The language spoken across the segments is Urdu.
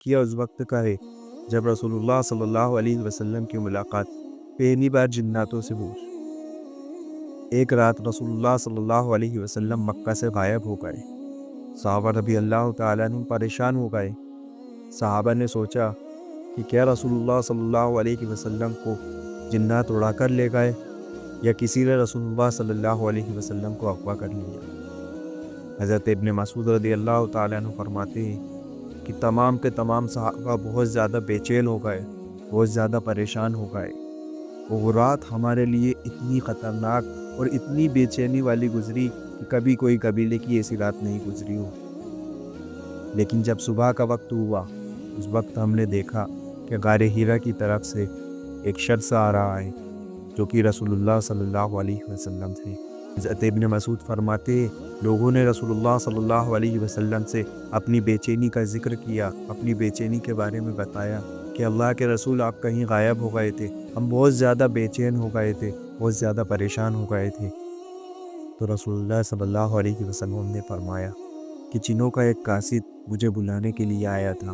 واقعہ اس وقت کا ہے جب رسول اللہ صلی اللہ علیہ وسلم کی ملاقات پہلی بار جناتوں سے ہوئی۔ ایک رات رسول اللہ صلی اللہ علیہ وسلم مکہ سے غائب ہو گئے۔ صحابہ رضی اللہ تعالیٰ عنہ پریشان ہو گئے۔ صحابہ نے سوچا کہ کیا رسول اللہ صلی اللہ علیہ وسلم کو جنات اڑا کر لے گئے یا کسی نے رسول اللہ صلی اللہ علیہ وسلم کو اغوا کر لیا۔ حضرت ابن مسعود رضی اللہ تعالیٰ عنہ فرماتے ہیں کہ تمام کے تمام صحابہ بہت زیادہ بے چین ہو گئے، بہت زیادہ پریشان ہو گئے۔ وہ رات ہمارے لیے اتنی خطرناک اور اتنی بے چینی والی گزری کہ کبھی کوئی قبیلے کی ایسی رات نہیں گزری ہو۔ لیکن جب صبح کا وقت ہوا، اس وقت ہم نے دیکھا کہ غار حرا کی طرف سے ایک شخص آ رہا ہے جو کہ رسول اللہ صلی اللہ علیہ وسلم تھے۔ حضرت ابن مسعود فرماتے ہیں لوگوں نے رسول اللہ صلی اللہ علیہ وسلم سے اپنی بے چینی کا ذکر کیا، اپنی بے چینی کے بارے میں بتایا کہ اللہ کے رسول آپ کہیں غائب ہو گئے تھے، ہم بہت زیادہ بے چین ہو گئے تھے، بہت زیادہ پریشان ہو گئے تھے۔ تو رسول اللہ صلی اللہ علیہ وسلم نے فرمایا کہ جنوں کا ایک قاصد مجھے بلانے کے لیے آیا تھا،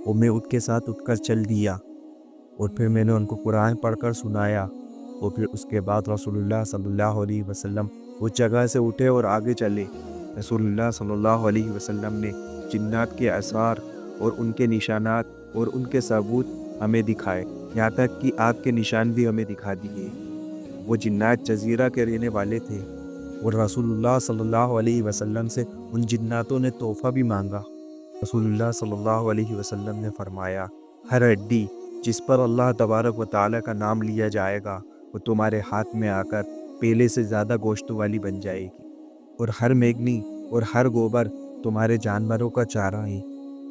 اور میں ان کے ساتھ اٹھ کر چل دیا، اور پھر میں نے ان کو قرآن پڑھ کر سنایا، اور پھر اس کے بعد رسول اللہ صلی اللہ علیہ وسلم اس جگہ سے اٹھے اور آگے چلے۔ رسول اللہ صلی اللہ علیہ وسلم نے جنات کے اثار اور ان کے نشانات اور ان کے ثبوت ہمیں دکھائے، یہاں تک کہ آگ کے نشان بھی ہمیں دکھا دیے۔ وہ جنات جزیرہ کے رہنے والے تھے، اور رسول اللہ صلی اللہ علیہ وسلم سے ان جناتوں نے تحفہ بھی مانگا۔ رسول اللہ صلی اللہ علیہ وسلم نے فرمایا ہر ہڈی جس پر اللہ تبارک و تعالیٰ کا نام لیا جائے گا وہ تمہارے ہاتھ میں آ کر پہلے سے زیادہ گوشت والی بن جائے گی، اور ہر میگنی اور ہر گوبر تمہارے جانوروں کا چارہ ہے۔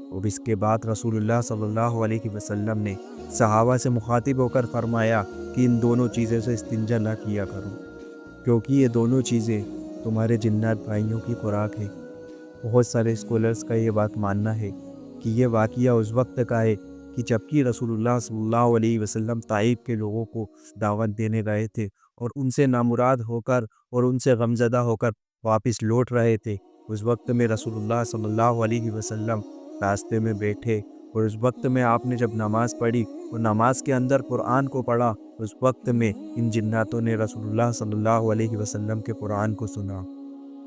اور اس کے بعد رسول اللہ صلی اللہ علیہ وسلم نے صحابہ سے مخاطب ہو کر فرمایا کہ ان دونوں چیزوں سے استنجا نہ کیا کرو، کیونکہ یہ دونوں چیزیں تمہارے جنات بھائیوں کی خوراک ہے۔ بہت سارے اسکالرز کا یہ بات ماننا ہے کہ یہ واقعہ اس وقت کا ہے کہ جبکہ رسول اللہ صلی اللہ علیہ وسلم طائف کے لوگوں کو دعوت دینے گئے تھے اور ان سے نامراد ہو کر اور ان سے غمزدہ ہو کر واپس لوٹ رہے تھے، اس وقت میں رسول اللہ صلی اللہ علیہ وسلم راستے میں بیٹھے، اور اس وقت میں آپ نے جب نماز پڑھی اور نماز کے اندر قرآن کو پڑھا، اس وقت میں ان جناتوں نے رسول اللہ صلی اللہ علیہ وسلم کے قرآن کو سنا۔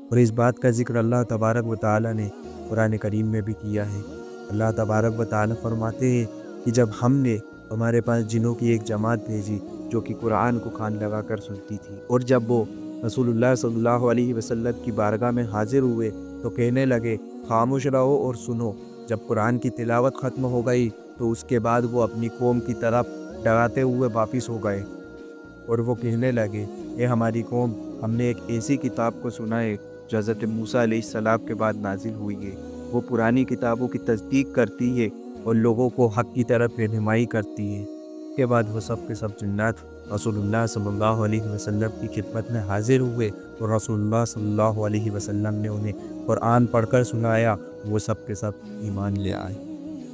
اور اس بات کا ذکر اللہ تبارک و تعالیٰ نے قرآن کریم میں بھی کیا ہے۔ اللہ تبارک و تعالیٰ فرماتے ہیں کہ جب ہم نے ہمارے پاس جنوں کی ایک جماعت بھیجی جو کہ قرآن کو کان لگا کر سنتی تھی، اور جب وہ رسول اللہ صلی اللہ علیہ وسلم کی بارگاہ میں حاضر ہوئے تو کہنے لگے خاموش رہو اور سنو۔ جب قرآن کی تلاوت ختم ہو گئی تو اس کے بعد وہ اپنی قوم کی طرف ڈراتے ہوئے واپس ہو گئے، اور وہ کہنے لگے اے ہماری قوم، ہم نے ایک ایسی کتاب کو سنا ہے جو حضرت موسیٰ علیہ السلام کے بعد نازل ہوئی ہے، وہ پرانی کتابوں کی تصدیق کرتی ہے اور لوگوں کو حق کی طرف رہنمائی کرتی ہے۔ اس کے بعد وہ سب کے سب جنات رسول اللہ صلی اللہ علیہ وسلم کی خدمت میں حاضر ہوئے، اور رسول اللہ صلی اللہ علیہ وسلم نے انہیں قرآن پڑھ کر سنایا، وہ سب کے سب ایمان لے آئے۔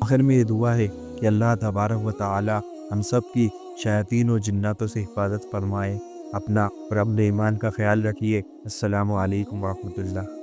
آخر میں یہ دعا ہے کہ اللہ تبارک و تعالی ہم سب کی شیاطین و جناتوں سے حفاظت فرمائے۔ اپنا اور اپنے ایمان کا خیال رکھیے۔ السلام علیکم ورحمۃ اللہ۔